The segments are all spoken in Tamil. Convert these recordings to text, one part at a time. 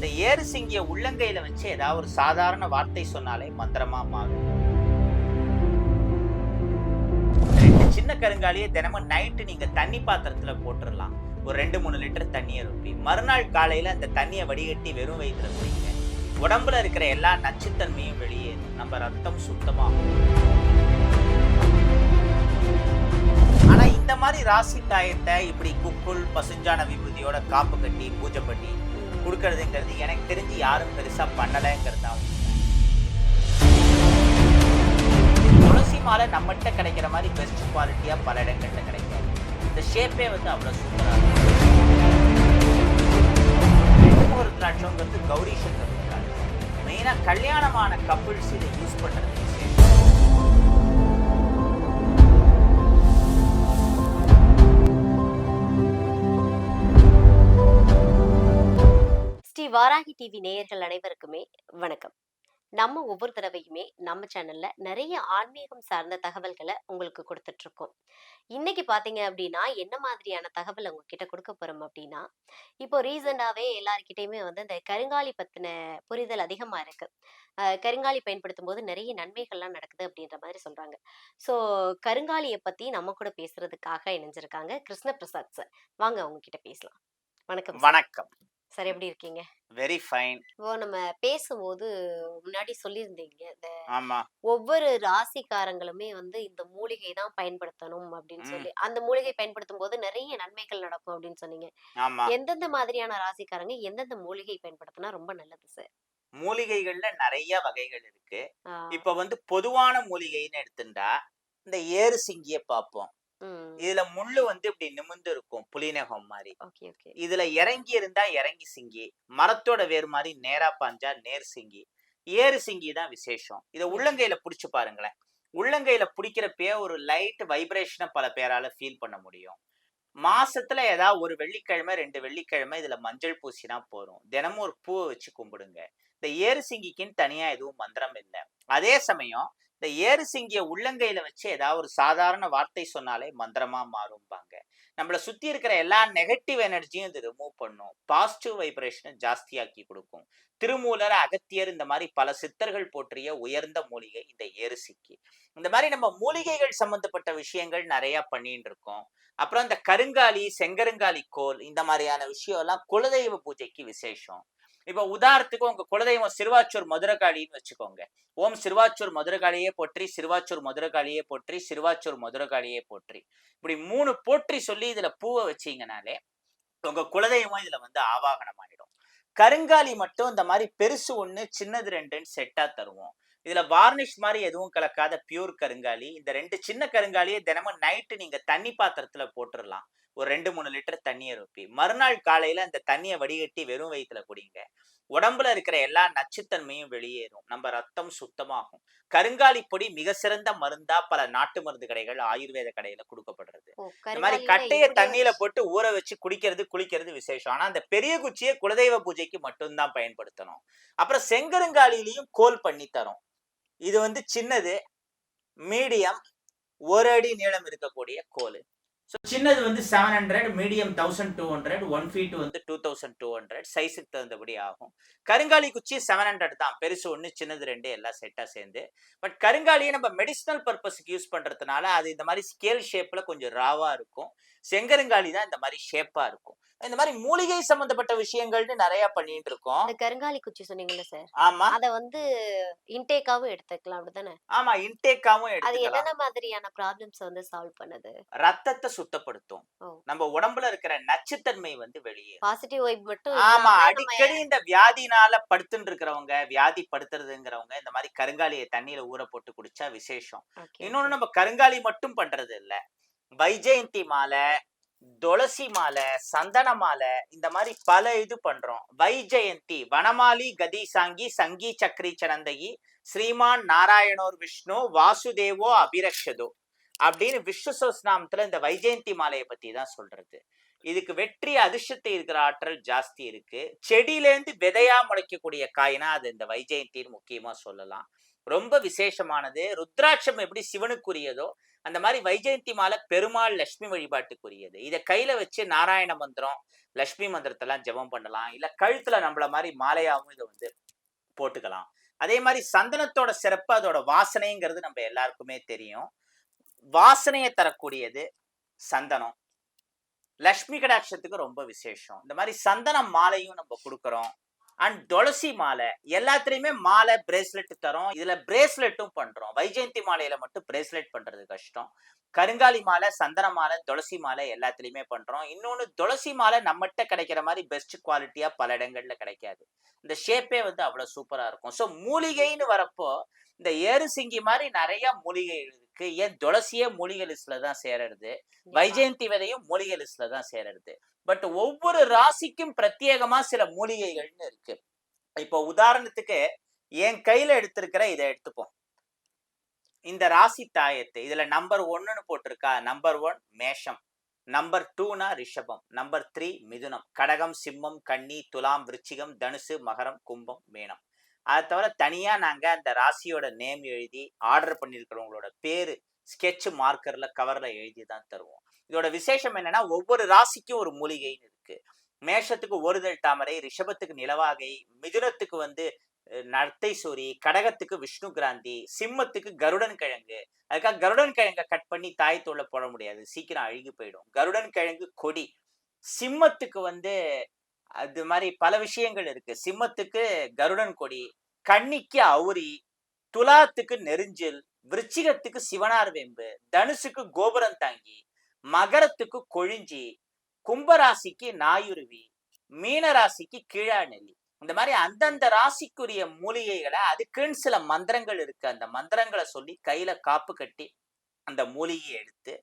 இந்த ஏறு சிங்கிய உள்ளங்கையில வச்சு ஏதாவது ஒரு சாதாரண வார்த்தை சொன்னாலே மந்திரமா மாறும். 2 சின்ன கருங்காலியை தினமும் நைட்டு நீங்க தண்ணி பாத்திரத்துல போட்டுடலாம். ஒரு 2-3 லிட்டர் தண்ணியை ரொப்பி மறுநாள் காலையில அந்த தண்ணியை வடிகட்டி வெறும் வயிற்றுல குடிங்க. உடம்புல இருக்கிற எல்லா நச்சுத்தன்மையும் வெளியேறும். நம்ம ரத்தம் சுத்தமாகும். ஆனா இந்த மாதிரி ராசி தாயத்தை இப்படி குக்குள் பசுஞ்சான விபூதியோட காப்பு கட்டி பூஜை பண்ணி கொடுக்கறதுங்கிறது எனக்கு தெரிஞ்சு யாரும் பெருசா பண்ணலைங்கிறது தான். துளசி மாலை நம்மகிட்ட கிடைக்கிற மாதிரி பெஸ்ட் குவாலிட்டியா பல இடங்கள்ல கிடைக்காது. இந்த ஷேப்பே வந்து அவ்வளவு சூப்பரா இருக்கும். ஒரு லட்சங்கிறது கௌரி சங்கர் மெயினா கல்யாணமான கப்புள்ஸ் இதை யூஸ் பண்றது ஸ்ரீ வாராகி டிவி நேயர்கள் அனைவருக்குமே வணக்கம். நம்ம ஒவ்வொரு தடவையுமே நம்ம சேனல்ல நிறைய ஆன்மீகம் சார்ந்த தகவல்களை உங்களுக்கு கொடுத்துட்டு இருக்கோம். இன்னைக்கு பாத்தீங்க அப்படின்னா என்ன மாதிரியான தகவல் உங்ககிட்ட கொடுக்க போறோம் அப்படின்னா, இப்போ ரீசெண்டாவே எல்லாருக்கிட்டையுமே வந்து இந்த கருங்காலி பத்தின புரிதல் அதிகமா இருக்கு. கருங்காலி பயன்படுத்தும் போது நிறைய நன்மைகள்லாம் நடக்குது அப்படின்ற மாதிரி சொல்றாங்க. ஸோ கருங்காலியை பத்தி நம்ம கூட பேசுறதுக்காக இணைஞ்சிருக்காங்க கிருஷ்ண பிரசாத் சார். வாங்க அவங்க கிட்ட பேசலாம். வணக்கம் சார். வணக்கம். சார் எப்படி இருக்கீங்க? Very fine. இப்போ நம்ம பேசும்போது முன்னாடி சொல்லியிருந்தீங்க, இந்த ஆமா. ஒவ்வொரு ராசிக்காரங்களுமே வந்து இந்த மூலிகை தான் பயன்படுத்தணும் அப்படின்னு சொல்லி. அந்த மூலிகை பயன்படுத்தும் போது நிறைய நன்மைகள் நடக்கும் அப்படின்னு சொன்னீங்க. ஆமா. எந்தெந்த மாதிரியான ராசிக்காரங்க எந்தெந்த மூலிகை பயன்படுத்தினா ரொம்ப நல்லது சார்? மூலிகைகள்ல நிறைய வகைகள் இருக்கு. ஆ, இப்ப வந்து பொதுவான மூலிகைன்னு எடுத்துட்டா இந்த ஏறு சிங்கிய பார்ப்போம். ம். இதுல முள்ளு வந்து இப்படி நிமிர்ந்து இருக்கும், புலிநகம் மாதிரி. Okay, okay. இதுல இறங்கி இருந்தா இறங்கி சிங்கி, மரத்தோட வேர் மாதிரி நேரா பாஞ்சா நேர் சிங்கி. ஏறு சிங்கி தான் விசேஷம். இத உள்ளங்கையில புடிச்சு பாருங்களேன். உள்ளங்கையில புடிக்கிறப்பயே ஒரு லைட் வைப்ரேஷனை பல பேரால ஃபீல் பண்ண முடியும். மாசத்துல ஏதாவது ஒரு வெள்ளிக்கிழமை 2 வெள்ளிக்கிழமை இதுல மஞ்சள் பூசினா போறோம். தினமும் ஒரு பூவை வச்சு கும்பிடுங்க. இந்த ஏறு சிங்கிக்குன்னு தனியா எதுவும் மந்திரம் இல்லை. அதே சமயம் இந்த ஏறு சிங்கிய உள்ளங்கையில வச்சு ஏதாவது ஒரு சாதாரண வார்த்தை சொன்னாலே மந்திரமா மாறும்பாங்க. நம்மள சுத்தி இருக்கிற எல்லா நெகட்டிவ் எனர்ஜியும் இது ரிமூவ் பண்ணும். பாசிட்டிவ் வைப்ரேஷனை ஜாஸ்தியாக்கி கொடுக்கும். திருமூலர், அகத்தியர் இந்த மாதிரி பல சித்தர்கள் போற்றிய உயர்ந்த மூலிகை இந்த ஏறு சிங்கி. இந்த மாதிரி நம்ம மூலிகைகள் சம்பந்தப்பட்ட விஷயங்கள் நிறைய பண்ணிட்டு இருக்கோம். அப்புறம் இந்த கருங்காலி, செங்கருங்காலி கோல் இந்த மாதிரியான விஷயம் எல்லாம் குலதெய்வ பூஜைக்கு விசேஷம். இப்ப உதாரணத்துக்கு உங்க குலதெய்வம் சிறுவாச்சூர் மதுரகாளின்னு வச்சுக்கோங்க. ஓம் சிறுவாச்சூர் மதுரகாளியே போற்றி, சிறுவாச்சூர் மதுரகாளியே போற்றி, சிறுவாச்சூர் மதுரகாளியே போற்றி. இப்படி 3 போற்றி சொல்லி இதுல பூவை வச்சீங்கனாலே உங்க குலதெய்வம் இதுல வந்து ஆவாகனம் ஆயிடும். கருங்காலி மட்டும் இந்த மாதிரி பெருசு 1 சின்னது 2ன்னு செட்டா தருவோம். இதுல வார்னிஷ் மாதிரி எதுவும் கலக்காத பியூர் கருங்காலி. இந்த 2 சின்ன கருங்காலியை தினமும் நைட்டு நீங்க தண்ணி பாத்திரத்துல போட்டுடலாம். ஒரு 2-3 லிட்டர் தண்ணியை ரொப்பி மறுநாள் காலையில அந்த தண்ணியை வடிகட்டி வெறும் வயிற்றுல குடிங்க. உடம்புல இருக்கிற எல்லா நச்சுத்தன்மையும் வெளியேறும். நம்ம ரத்தம் சுத்தமாகும். கருங்காலி பொடி மிக சிறந்த மருந்தா பல நாட்டு மருந்து கடைகள், ஆயுர்வேத கடையில கொடுக்கப்படுறது. இந்த மாதிரி கட்டைய தண்ணியில போட்டு ஊற வச்சு குளிக்கிறது விசேஷம். ஆனா அந்த பெரிய குச்சியை குலதெய்வ பூஜைக்கு மட்டும்தான் பயன்படுத்தணும். அப்புறம் செங்கருங்காலிலையும் கோல் பண்ணி தரும். இது வந்து சின்னது, மீடியம், 1 அடி நீளம் இருக்கக்கூடிய கோல். சின்னது வந்து 700, மீடியம் 1200, 1 ஃபீட் வந்து 2200 சைஸுக்கு தகுந்தபடி ஆகும். கருங்காலி குச்சி 700 தான். பெருசு 1 சின்னது 2 எல்லாம் செட்டா சேர்ந்து. பட் கருங்காலியை நம்ம மெடிசினல் பர்பஸ்க்கு யூஸ் பண்றதுனால அது இந்த மாதிரி ஸ்கேல் ஷேப்ல கொஞ்சம் ராவா இருக்கும். செங்கருங்காலி தான் இந்த மாதிரி ஷேப்பா இருக்கும். இந்த மாதிரி மூலிகை சம்பந்தப்பட்ட விஷயங்கள்னு நிறைய பண்ணிட்டு இருக்கோம். இந்த கருங்காலி குச்சி சொன்னீங்கல்ல சார், ஆமா, அத வந்து இன்டேக்காவும் எடுத்துக்கலாம் அப்படிதானே? ஆமா, இன்டேக்காவும் அது எடுத்துக்கலாம். என்னென்ன மாதிரியான ப்ராப்ளம்ஸ் வந்து சால்வ் பண்ணுது? ரத்தத்தை சுத்தப்படுத்தும். ஓ, நம்ம உடம்புல இருக்கிற நச்சுத்தன்மை வந்து வெளியே. பாசிட்டிவ் வைப் மட்டும் ஆமா, இல்லாம நம்ம அடிக்கடி இந்த வியாதினால படுத்துட்டு இருக்கிறவங்க, வியாதி படுத்துறதுங்கிறவங்க இந்த மாதிரி கருங்காலியை தண்ணியில ஊற போட்டு குடிச்சா விசேஷம். ஓகே, இன்னொன்னு ஓகே. நம்ம கருங்காலி மட்டும் பண்றது இல்ல. வைஜெயந்தி மாலை, துளசி மாலை, சந்தன மாலை இந்த மாதிரி பல இது பண்றோம். வைஜெயந்தி வனமாலி கதி சாங்கி சங்கி சக்கரி சனந்தகி ஸ்ரீமான் நாராயணோர் விஷ்ணு வாசுதேவோ அபிரக்ஷதோ அப்படின்னு விஷ்ணு சஹஸ்ரநாமத்துல இந்த வைஜெயந்தி மாலையை பத்தி தான் சொல்றது. இதுக்கு வெற்றி அதிர்ஷ்டத்தை இருக்கிற ஆற்றல் ஜாஸ்தி இருக்கு. செடியிலேருந்து விதையா முளைக்கக்கூடிய காய்னா அது இந்த வைஜெயந்தின்னு முக்கியமா சொல்லலாம். ரொம்ப விசேஷமானது. ருத்ராட்சம் எப்படி சிவனுக்குரியதோ அந்த மாதிரி வைஜெயந்தி மாலை பெருமாள் லட்சுமி வழிபாட்டுக்குரியது. இத கையில வச்சு நாராயண மந்திரம், லட்சுமி மந்திரத்தெல்லாம் ஜெபம் பண்ணலாம். இல்ல கழுத்துல நம்மள மாதிரி மாலையாவும் இதை வந்து போட்டுக்கலாம். அதே மாதிரி சந்தனத்தோட சிறப்பு அதோட வாசனைங்கிறது நம்ம எல்லாருக்குமே தெரியும். வாசனையை தரக்கூடியது சந்தனம். லட்சுமி கடாட்சத்துக்கு ரொம்ப விசேஷம். இந்த மாதிரி சந்தனம் மாலையும் நம்ம கொடுக்குறோம். அண்ட் துளசி மாலை எல்லாத்துலயுமே மாலை பிரேஸ்லெட் தரோம். இதுல பிரேஸ்லெட்டும் பண்றோம். வைஜெயந்தி மாலையில மட்டும் பிரேஸ்லெட் பண்றது கஷ்டம். கருங்காலி மாலை, சந்தன மாலை, துளசி மாலை எல்லாத்துலயுமே பண்றோம். இன்னொன்னு துளசி மாலை நம்மகிட்ட கிடைக்கிற மாதிரி பெஸ்ட் குவாலிட்டியா பல இடங்கள்ல கிடைக்காது. இந்த ஷேப்பே வந்து அவ்வளவு சூப்பரா இருக்கும். ஸோ மூலிகைன்னு வரப்போ இந்த ஏறுசிங்கி மாதிரி நிறைய மூலிகைகள் இருக்கு. ஏன் துளசியே மூலிகை லிஸ்ட்ல தான் சேருது. கண்டிப்பா. வைஜெயந்தி விதையும் மூலிகை லிஸ்ட்ல தான் சேருது. பட் ஒவ்வொரு ராசிக்கும் பிரத்யேகமா சில மூலிகைகள்னு இருக்கு. இப்போ உதாரணத்துக்கு என் கையில எடுத்திருக்கிற இதை எடுத்துப்போம். இந்த ராசி தாயத்து இதுல நம்பர் 1ன்னு போட்டிருக்கா. நம்பர் 1 மேஷம், நம்பர் 2னா ரிஷபம், நம்பர் 3 மிதுனம், கடகம், சிம்மம், கன்னி, துலாம், விருச்சிகம், தனுசு, மகரம், கும்பம், மீனம். அதை தவிர தனியா நாங்க அந்த ராசியோட நேம் எழுதி ஆர்டர் பண்ணிருக்கிறவங்களோட பேரு ஸ்கெட்ச் மார்க்கர்ல கவர்ல எழுதி தான் தருவோம். இதோட விசேஷம் என்னன்னா ஒவ்வொரு ராசிக்கும் ஒரு மூலிகைன்னு இருக்கு. மேஷத்துக்கு ஒருதல் தாமரை, ரிஷபத்துக்கு நிலவாகை, மிதுனத்துக்கு வந்து நத்தை சூரி, கடகத்துக்கு விஷ்ணு கிராந்தி, சிம்மத்துக்கு கருடன் கிழங்கு. அதுக்காக கருடன் கிழங்க கட் பண்ணி தாயத்தோட போட முடியாது, சீக்கிரம் அழுகி போயிடும். கருடன் கிழங்கு கொடி. சிம்மத்துக்கு வந்து அது மாதிரி பல விஷயங்கள் இருக்கு. சிம்மத்துக்கு கருடன் கொடி, கன்னிக்கு அவுரி, துலாத்துக்கு நெருஞ்சில், விருச்சிகத்துக்கு சிவனார் வேம்பு, தனுசுக்கு கோபுரம் தாங்கி, மகரத்துக்கு கொழிஞ்சி, கும்பராசிக்கு நாயுருவி, மீன ராசிக்கு கீழா நெல்லி. இந்த மாதிரி அந்தந்த ராசிக்குரிய மூலிகைகளை அதுக்குன்னு சில மந்திரங்கள் இருக்கு. அந்த மந்திரங்களை சொல்லி கையில காப்பு கட்டி அந்த மூலிகையை எடுத்து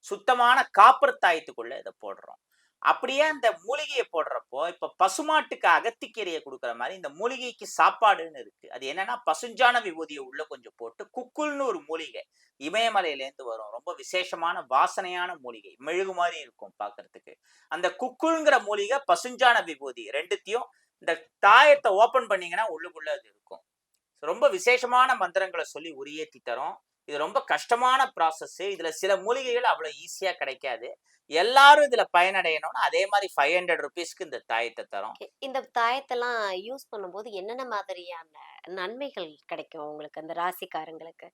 சுத்தமான காப்பர் தாயத்துக்குள்ள இதை போடுறோம். அப்படியே அந்த மூலிகையை போடுறப்போ இப்ப பசுமாட்டுக்கு அகத்திக்கீரையை கொடுக்குற மாதிரி இந்த மூலிகைக்கு சாப்பாடுன்னு இருக்கு. அது என்னன்னா பசுஞ்சான விபூதியை உள்ள கொஞ்சம் போட்டு குக்குள்னு ஒரு மூலிகை இமயமலையிலேருந்து வரும். ரொம்ப விசேஷமான வாசனையான மூலிகை, மெழுகு மாதிரி இருக்கும் பாக்குறதுக்கு. அந்த குக்குள்ங்கிற மூலிகை, பசுஞ்சான விபூதி ரெண்டுத்தையும் இந்த தாயத்தை ஓபன் பண்ணீங்கன்னா உள்ளுக்குள்ள அது இருக்கும். ரொம்ப விசேஷமான மந்திரங்களை சொல்லி உரியேத்தி தரோம். இது ரொம்ப கஷ்டமான ப்ராசஸ். இதுல சில மூலிகைகள் அவ்வளவு ஈஸியா கிடைக்காது. எல்லாரும் இதுல பயனடையணும்னு அதே மாதிரி 500 ருபீஸ்க்கு இந்த தாயத்தை தரோம். இந்த தாயத்தெல்லாம் யூஸ் பண்ணும்போது என்னென்ன மாதிரியான நன்மைகள் கிடைக்கும் உங்களுக்கு அந்த ராசிக்காரங்களுக்கு?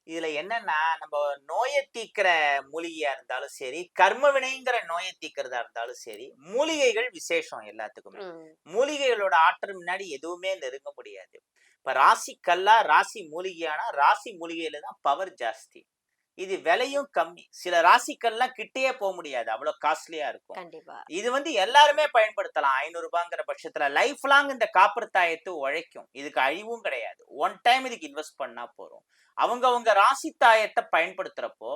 இதுல என்னன்னா நம்ம நோயை தீக்கிற மூலிகையா இருந்தாலும் சரி, கர்ம வினைங்கிற நோயை தீக்கிறதா இருந்தாலும் சரி, மூலிகைகள் விசேஷம் எல்லாத்துக்குமே. ம். மூலிகைகளோட ஆற்றல் முன்னாடி எதுவுமே நெருங்க முடியாது. இப்ப ராசி கல்லா ராசி மூலிகையானா ராசி மூலிகையில தான் பவர் ஜாஸ்தி. இது விலையும் கம்மி. சில ராசிக்கள்லாம் கிட்டேயே போக முடியாது, அவ்வளவு காஸ்ட்லியா இருக்கும். கண்டிப்பா. இது வந்து எல்லாருமே பயன்படுத்தலாம். 500 ரூபாங்கிற பட்சத்துல லைஃப் லாங் இந்த காப்பர் தாயத்து உழைக்கும். இதுக்கு அழிவும் கிடையாது. ஒன் டைம் இதுக்கு இன்வெஸ்ட் பண்ணா போறோம். அவங்க ராசி தாயத்தை பயன்படுத்துறப்போ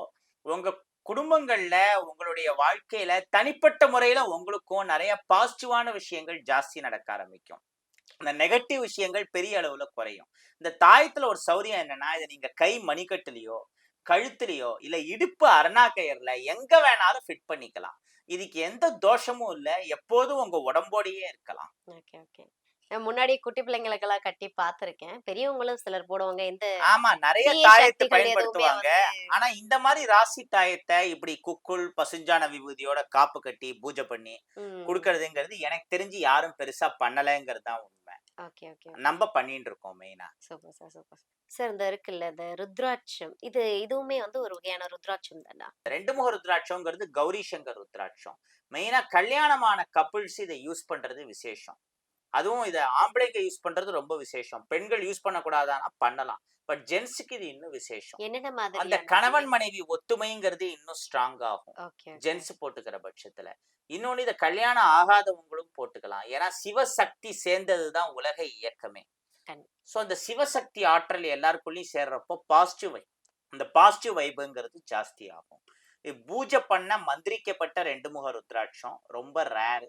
உங்க குடும்பங்கள்ல உங்களுடைய வாழ்க்கையில தனிப்பட்ட முறையில உங்களுக்கும் நிறைய பாசிட்டிவான விஷயங்கள் ஜாஸ்தி நடக்க ஆரம்பிக்கும். இந்த நெகட்டிவ் விஷயங்கள் பெரிய அளவுல குறையும். இந்த தாயத்துல ஒரு சௌரியம் என்னன்னா, இதை நீங்க கை மணிக்கட்டுலயோ கழுத்துலயோ இல்ல இடுப்பு அரணா கயிறுல எங்க வேணாலும் ஃபிட் பண்ணிக்கலாம். இதுக்கு எந்த தோஷமும் இல்ல. எப்போதும் உங்க உடம்போடையே இருக்கலாம். Okay, okay. நான் முன்னாடி குட்டி பிள்ளைங்களுக்கெல்லாம் கட்டி பார்த்துருக்கேன். பெரியவங்களும் சிலர் போடுவாங்க. இந்த ஆமா, நிறைய தீய தாயத்தை சக்திகள் எதுவுமே பயன்படுத்துவாங்க. வந்து ஆனா இந்த மாதிரி ராசி தாயத்தை இப்படி குக்குள் பசுஞ்சான விபூதியோட காப்பு கட்டி பூஜை பண்ணி ம். கொடுக்கறதுங்கிறது எனக்கு தெரிஞ்சு யாரும் பெருசா பண்ணலைங்கிறது தான் உண்மை. Okay, okay, okay. நம்ம பண்ணிட்டு இருக்கோம் மெயினா. Super sir, super sir. Sir இந்த இருக்குல்ல, இந்த ருத்ராட்சம். இதுவுமே வந்து ஒரு வகையான ருத்ராட்சம் தானா? ரெண்டு முக ருத்ராட்சம்ங்கிறது கௌரி சங்கர் ருத்ராட்சம். மெயினா கல்யாணமான கப்பிள்ஸ் இதை யூஸ் பண்றது விசேஷம். அதுவும் இதை ஆம்பளைங்க யூஸ் பண்றது ரொம்ப விசேஷம். பெண்கள் யூஸ் பண்ணக்கூடாதானா பண்ணலாம். பட் ஜென்ஸுக்கு இது இன்னும் விசேஷம். என்னென்ன அந்த மாதிரியான கணவன் மனைவி ஒத்துமைங்கிறது இன்னும் ஸ்ட்ராங் ஆகும் ஓகே, ஓகே. ஜென்ஸ் போட்டுக்கிற பட்சத்துல. இன்னொன்னு இதை கல்யாணம் ஆகாதவங்களும் போட்டுக்கலாம். ஏன்னா சிவசக்தி சேர்ந்ததுதான் உலக இயக்கமே. கண் ஸோ அந்த சிவசக்தி ஆற்றல் எல்லாருக்குள்ளயும் சேர்றப்போ பாசிட்டிவ் வைப், அந்த பாசிட்டிவ் வைப்புங்கிறது ஜாஸ்தி ஆகும். பூஜை பண்ண மந்திரிக்கப்பட்ட ரெண்டு முக ருத்ராட்சம் ரொம்ப ரேர்.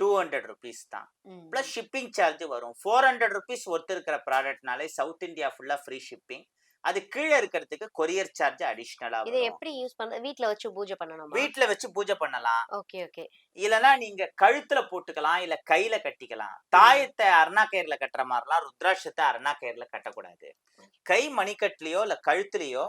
200 ருபீஸ் தான். ம். பிளஸ் ஷிப்பிங் சார்ஜ் வரும். 400 ருபீஸ் ஒர்த்து இருக்கிற ப்ராடக்ட்னாலே சவுத் இந்தியா ஃபுல்லா ஃப்ரீ ஷிப்பிங். அது கீழே இருக்கிறதுக்கு கொரியர் சார்ஜ் அடிஷ்னலா இதை வரும். எப்படி யூஸ் பண்ண வீட்ல வச்சு பூஜை பண்ணணுமா? வீட்டுல வச்சு பூஜை பண்ணலாம். Okay, okay. இல்லைன்னா நீங்க கழுத்துல போட்டுக்கலாம், இல்ல கையில கட்டிக்கலாம். தாயத்தை அருணா கயிறுல கட்டுற மாதிரிலாம் ருத்ராட்சத்தை அருணா கயிறுல கட்டக்கூடாது. கை மணிக்கட்டுலயோ இல்ல கழுத்துலயோ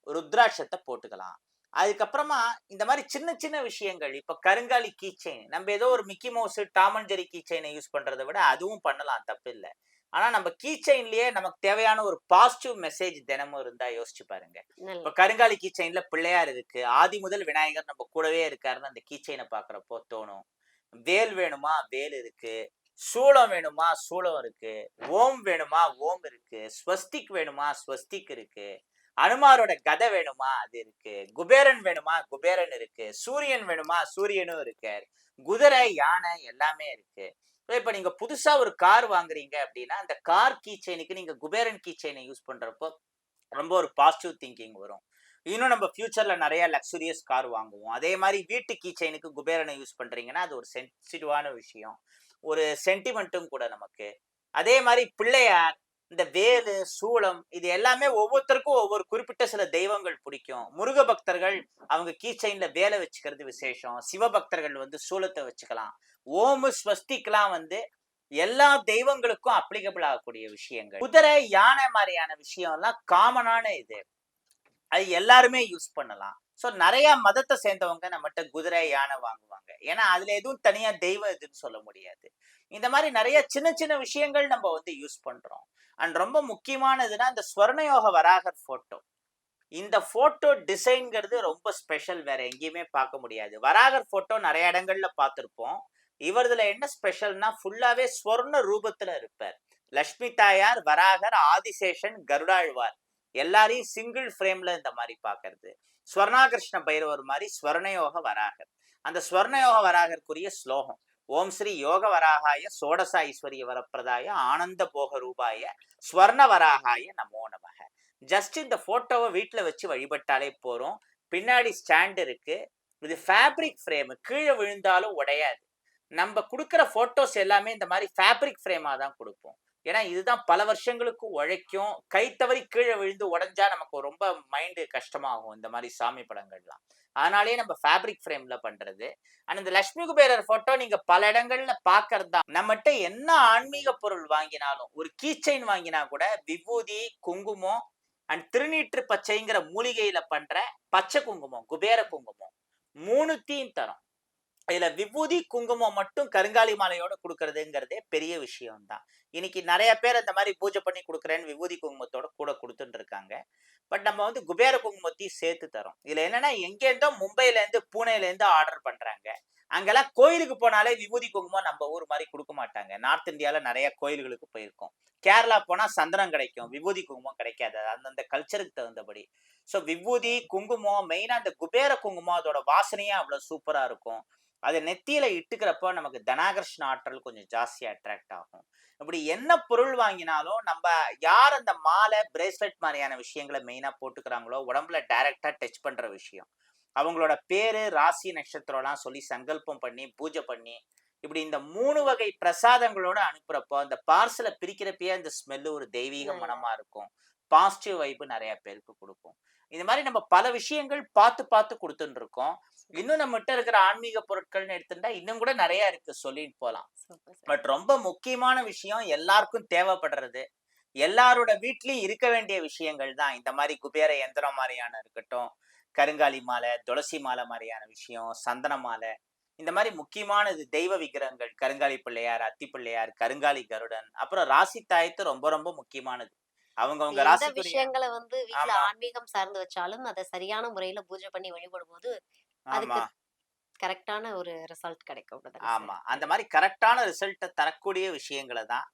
ருத்ராட்சத்தை போட்டுக்கலாம். அதுக்கப்புறமா இந்த மாதிரி சின்ன சின்ன விஷயங்கள், இப்ப கருங்காலி கீ செயின், நம்ம ஏதோ ஒரு Mickey Mouse Tom and Jerry key செயினை யூஸ் பண்றதை விட அதுவும் பண்ணலாம், தப்பு இல்ல. ஆனா நம்ம கீ செயின்லயே நமக்கு தேவையான ஒரு பாசிட்டிவ் மெசேஜ் தினமும் இருந்தா யோசிச்சு பாருங்க. இப்ப நல்லது. கருங்காலி கீ செயின்ல பிள்ளையார் இருக்கு, ஆதி முதல் விநாயகர் நம்ம கூடவே இருக்காருன்னு அந்த கீ செயினை பாக்குறப்போ தோணும். வேல் வேணுமா வேல் இருக்கு, சூளம் வேணுமா சூளம் இருக்கு, ஓம் வேணுமா ஓம் இருக்கு, ஸ்வஸ்திக் வேணுமா ஸ்வஸ்திக் இருக்கு, அனுமாரோட கதை வேணுமா அது இருக்கு, குபேரன் வேணுமா குபேரன் இருக்கு, சூரியன் வேணுமா சூரியனும் இருக்கு, குதிரை யானை எல்லாமே இருக்கு. இப்ப நீங்க புதுசா ஒரு கார் வாங்குறீங்க அப்படின்னா அந்த கார் கீ செயினுக்கு நீங்க குபேரன் கீ செயினை யூஸ் பண்றப்போ ரொம்ப ஒரு பாசிட்டிவ் திங்கிங் வரும். இன்னும் நம்ம ஃபியூச்சர்ல நிறைய லக்ஸூரியஸ் கார் வாங்குவோம். அதே மாதிரி வீட்டு கீ செயினுக்கு குபேரனை யூஸ் பண்றீங்கன்னா அது ஒரு சென்சிட்டிவான விஷயம், ஒரு சென்டிமெண்ட்டும் கூட நமக்கு. அதே மாதிரி பிள்ளையார், இந்த வேலு சூளம், இது எல்லாமே ஒவ்வொருத்தருக்கும் ஒவ்வொரு குறிப்பிட்ட சில தெய்வங்கள் பிடிக்கும். முருக பக்தர்கள் அவங்க கீ செயின்ல வேலை வச்சுக்கிறது விசேஷம், சிவபக்தர்கள் வந்து சூளத்தை வச்சுக்கலாம். ஓமு ஸ்வஸ்திக்லாம் வந்து எல்லா தெய்வங்களுக்கும் அப்ளிகபிள் ஆகக்கூடிய விஷயங்கள். குதிரை யானை மாதிரியான விஷயம் எல்லாம் காமனான இது, அது எல்லாருமே யூஸ் பண்ணலாம். ஸோ நிறைய மதத்தை சேர்ந்தவங்க நம்மகிட்ட குதிரை யானை வாங்குவாங்க, ஏன்னா அதுல எதுவும் தனியா தெய்வம் எதுன்னு சொல்ல முடியாது. இந்த மாதிரி நிறைய சின்ன சின்ன விஷயங்கள் நம்ம வந்து யூஸ் பண்றோம். அண்ட் ரொம்ப முக்கியமானதுன்னா இந்த ஸ்வர்ணயோக வராகர் போட்டோ, இந்த போட்டோ டிசைன்ங்கிறது ரொம்ப ஸ்பெஷல், வேற எங்கேயுமே பார்க்க முடியாது. வராகர் போட்டோ நிறைய இடங்கள்ல பார்த்திருப்போம். இவர்துல என்ன ஸ்பெஷல்னா ஃபுல்லாவே ஸ்வர்ண ரூபத்துல இருப்பார். லட்சுமி தாயார், வராகர், ஆதிசேஷன், கருடாழ்வார் எல்லாரையும் சிங்கிள் ஃப்ரேம்ல இந்த மாதிரி பாக்குறது. ஸ்வர்ணாகிருஷ்ண பைரவர் மாதிரி ஸ்வர்ணயோக வராகர். அந்த ஸ்வர்ணயோக வராகருக்குரிய ஸ்லோகம்: ஓம் ஸ்ரீ யோக வராகாய சோடச ஐஸ்வர்ய வரப்பிரதாய ஆனந்த போக ரூபாய ஸ்வர்ண வராகாய நமோ நமக. ஜஸ்ட் இந்த போட்டோவை வீட்டுல வச்சு வழிபட்டாலே போறோம். பின்னாடி ஸ்டாண்ட் இருக்கு, இது ஃபேப்ரிக் ஃப்ரேம், கீழே விழுந்தாலும் உடையாது. நம்ம கொடுக்குற போட்டோஸ் எல்லாமே இந்த மாதிரி ஃபேப்ரிக் ஃப்ரேமா தான் கொடுப்போம், ஏன்னா இதுதான் பல வருஷங்களுக்கு உழைக்கும். கை தவறி கீழே விழுந்து உடைஞ்சா நமக்கு ரொம்ப மைண்டு கஷ்டமாகும் இந்த மாதிரி சாமி படங்கள்லாம். அதனாலேயே நம்ம ஃபேப்ரிக் ஃப்ரேம்ல பண்றது. அண்ட் இந்த லட்சுமி குபேரர் போட்டோ நீங்க பல இடங்கள்ல பாக்குறது தான். நம்மகிட்ட என்ன ஆன்மீக பொருள் வாங்கினாலும், ஒரு கீ செயின் வாங்கினா கூட விபூதி, குங்குமம் அண்ட் திருநீற்று பச்சைங்கிற மூலிகையில பண்ற பச்சை குங்குமம், குபேர குங்குமம், மூணுத்தையும் தரும். இதுல விபூதி குங்குமம் மட்டும் கருங்காலி மாலையோட கொடுக்கறதுங்கிறதே பெரிய விஷயம் தான். இன்னைக்கு நிறைய பேர் அந்த மாதிரி பூஜை பண்ணி கொடுக்குறேன்னு விபூதி குங்குமத்தோட கூட கொடுத்துட்டு இருக்காங்க. பட் நம்ம வந்து குபேர குங்குமத்தையும் சேர்த்து தரோம். இதுல என்னன்னா, எங்கேருந்தோ மும்பைல இருந்து பூனேல இருந்து ஆர்டர் பண்றாங்க. அங்கெல்லாம் கோயிலுக்கு போனாலே விபூதி குங்குமம் நம்ம ஊர் மாதிரி கொடுக்க மாட்டாங்க. நார்த் இந்தியால நிறைய கோயில்களுக்கு போயிருக்கோம். கேரளா போனா சந்தனம் கிடைக்கும், விபூதி குங்குமம் கிடைக்காது, அந்தந்த கல்ச்சருக்கு தகுந்தபடி. ஸோ விபூதி குங்குமம், மெயினா அந்த குபேர குங்குமம், அதோட வாசனையே அவ்வளவு சூப்பரா இருக்கும். அதை நெத்தியில இட்டுக்கிறப்போ நமக்கு தனாகர்ஷ்ண ஆற்றல் கொஞ்சம் ஜாஸ்தியா அட்ராக்ட் ஆகும். இப்படி என்ன பொருள் வாங்கினாலும் நம்ம யார் அந்த மாலை பிரேஸ்லெட் மாதிரியான விஷயங்களை மெயினா போட்டுக்கிறாங்களோ, உடம்புல டைரக்டா டச் பண்ற விஷயம், அவங்களோட பேரு ராசி நட்சத்திரம்லாம் சொல்லி சங்கல்பம் பண்ணி பூஜை பண்ணி இப்படி இந்த 3 வகை பிரசாதங்களோட அனுப்புறப்போ அந்த பார்சலை பிரிக்கிறப்பயே அந்த ஸ்மெல்லு ஒரு தெய்வீக மனமா இருக்கும். பாசிட்டிவ் வைப்பு நிறைய பேருக்கு கொடுக்கும். இந்த மாதிரி நம்ம பல விஷயங்கள் பார்த்து பார்த்து கொடுத்துட்டு இருக்கோம். இன்னும் நம்மகிட்ட இருக்கிற ஆன்மீக பொருட்கள்னு எடுத்துட்டா இன்னும் கூட நிறைய இருக்கு, சொல்லிட்டு போலாம். பட் ரொம்ப முக்கியமான விஷயம், எல்லாருக்கும் தேவைப்படுறது, எல்லாரோட வீட்லயும் இருக்க வேண்டிய விஷயங்கள் தான் இந்த மாதிரி குபேர யந்திரம் மாதிரியான இருக்கட்டும், கருங்காலி மாலை, துளசி மாலை மாதிரியான விஷயம், சந்தன மாலை, இந்த மாதிரி முக்கியமானது தெய்வ விக்கிரகங்கள், கருங்காலி பிள்ளையார், அத்தி பிள்ளையார், கருங்காலி கருடன், அப்புறம் ராசி தாயத்து ரொம்ப ரொம்ப முக்கியமானது. அவங்கவங்க எந்த ராசிக்குரிய. விஷயங்கள வந்து வீட்ல ஆமா ஆன்மீகம் சார்ந்து வச்சாலும், அத சரியான முறையில பூஜை பண்ணி வழிபடும்போது, ஆமா அதுக்கு கரெக்ட்டான ஒரு ரிசல்ட் கிடைக்கும். அப்படிதானே சார்? ஆமா அந்த மாதிரி கரெக்டான ரிசல்ட்டை தரக்கூடிய விஷயங்களை தான்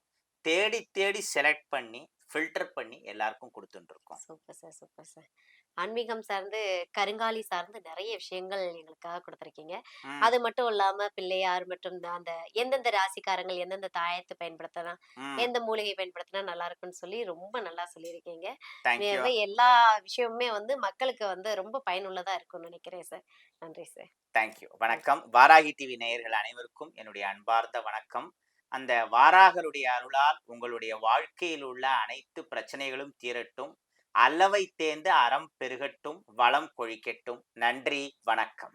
தேடி தேடி செலக்ட் பண்ணி ஃபில்டர் பண்ணி எல்லாருக்கும் கொடுத்துட்டு இருக்கோம். Super sir, super sir. ஆன்மீகம் சார்ந்து, கருங்காலி சார்ந்து நெறைய விஷயங்கள் எங்களுக்காக குடுத்திருக்கீங்க. ம் அது மட்டும் இல்லாம பிள்ளையார் மற்றும் அந்த எந்தெந்த ராசிக்காரங்கள் எந்தெந்த தாயத்த பயன்படுத்தினா, ம் எந்த மூலிகை பயன்படுத்தினா நல்லா இருக்குன்னு சொல்லி ரொம்ப நல்லா சொல்லியிருக்கீங்க. தேங்க்யூ. எல்லா விஷயமுமே வந்து மக்களுக்கு வந்து ரொம்ப பயனுள்ளதா இருக்கும்னு நினைக்கிறேன் சார். நன்றி சார். தேங்க்யூ. நன்றி. வணக்கம். வாராகி டிவி நேயர்கள் அனைவருக்கும் என்னுடைய அன்பார்ந்த வணக்கம். அந்த வாராகருடைய அருளால் உங்களுடைய வாழ்க்கையில் உள்ள அனைத்து பிரச்சனைகளும் தீரட்டும். அல்லவை தேர்ந்து அறம் பெருகட்டும், வளம் கொழிக்கட்டும். நன்றி, வணக்கம்.